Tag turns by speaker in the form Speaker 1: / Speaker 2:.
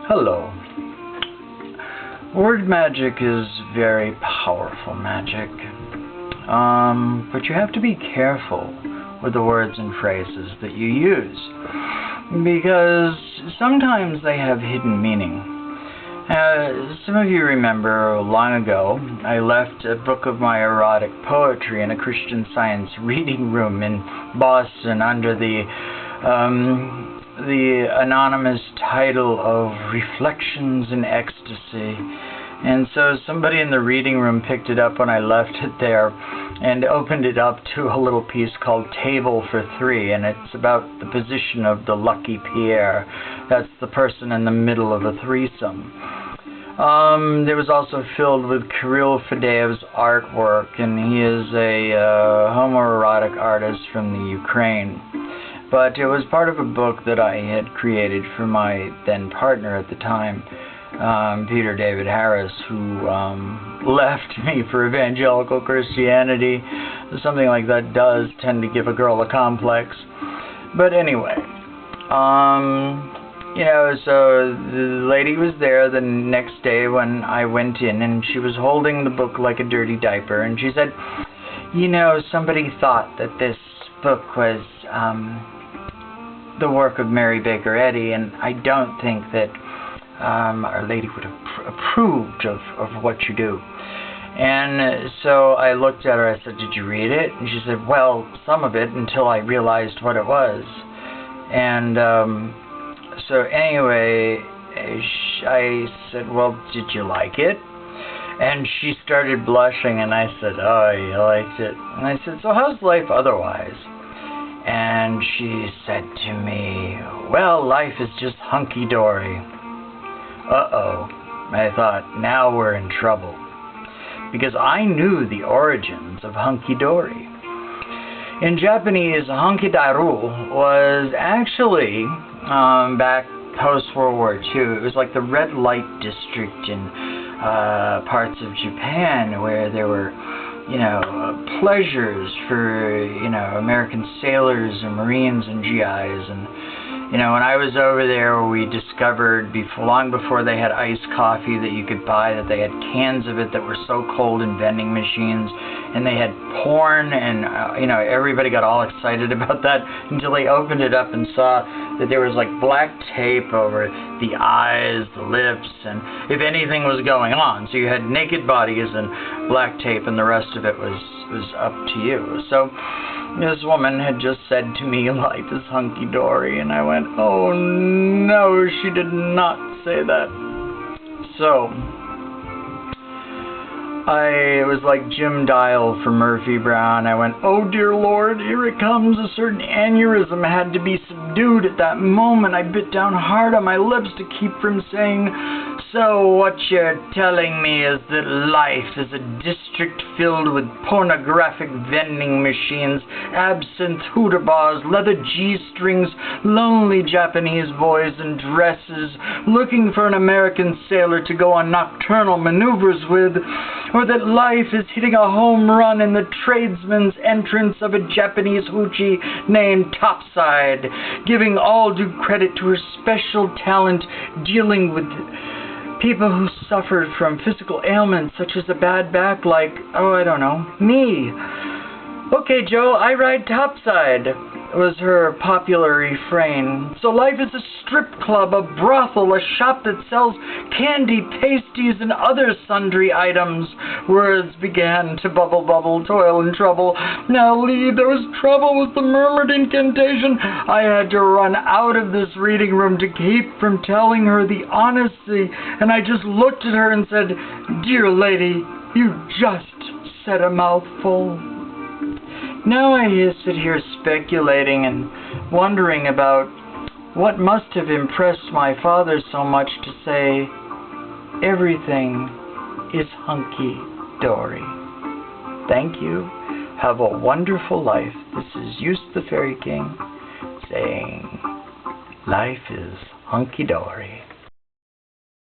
Speaker 1: Hello. Word magic is very powerful magic, but you have to be careful with the words and phrases that you use, because sometimes they have hidden meaning. Some of you remember long ago, I left a book of my erotic poetry in a Christian Science reading room in Boston under the anonymous title of Reflections in Ecstasy. And so somebody in the reading room picked it up when I left it there and opened it up to a little piece called Table for Three, and it's about the position of the lucky Pierre. That's the person in the middle of a threesome. It was also filled with Kirill Fadeyev's artwork, and he is a homoerotic artist from the Ukraine. But it was part of a book that I had created for my then partner at the time, Peter David Harris, who left me for evangelical Christianity. Something like that does tend to give a girl a complex. But anyway, so the lady was there the next day when I went in, and she was holding the book like a dirty diaper, and she said, somebody thought that this book was the work of Mary Baker Eddy, and I don't think that Our Lady would have approved of what you do. And so I looked at her, I said, did you read it? And she said, well, some of it, until I realized what it was. And so anyway, I said, well, did you like it? And she started blushing, and I said, oh, you liked it. And I said, so how's life otherwise? And she said to me, well, life is just hunky-dory. Uh-oh. I thought, now we're in trouble. Because I knew the origins of hunky-dory. In Japanese, hankidaru was actually, back post-World War II, it was like the red light district in parts of Japan where there were pleasures for, American sailors and Marines and GIs. And, when I was over there, we discovered long before they had iced coffee that you could buy, that they had cans of it that were so cold in vending machines. And they had porn, and, everybody got all excited about that until they opened it up and saw that there was like black tape over the eyes, the lips, and if anything was going on. So you had naked bodies and black tape, and the rest of it was up to you. So this woman had just said to me, life is hunky-dory, and I went, oh no, she did not say that. So I was like Jim Dial for Murphy Brown. I went, oh dear Lord, here it comes. A certain aneurysm had to be subdued at that moment. I bit down hard on my lips to keep from saying, so what you're telling me is that life is a district filled with pornographic vending machines, absinthe hooter bars, leather G-strings, lonely Japanese boys in dresses, looking for an American sailor to go on nocturnal maneuvers with, or that life is hitting a home run in the tradesman's entrance of a Japanese hoochie named Topside, giving all due credit to her special talent dealing with people who suffered from physical ailments such as a bad back, like, me. Okay, Joe, I ride Topside, was her popular refrain. So life is a strip club, a brothel, a shop that sells candy, pasties, and other sundry items. Words began to bubble, toil and trouble. Now, Lee, there was trouble with the murmured incantation. I had to run out of this reading room to keep from telling her the honesty, and I just looked at her and said, dear lady, you just said a mouthful. Now I sit here speculating and wondering about what must have impressed my father so much to say, everything is hunky-dory. Thank you. Have a wonderful life. This is Eustace the Fairy King saying, life is hunky-dory.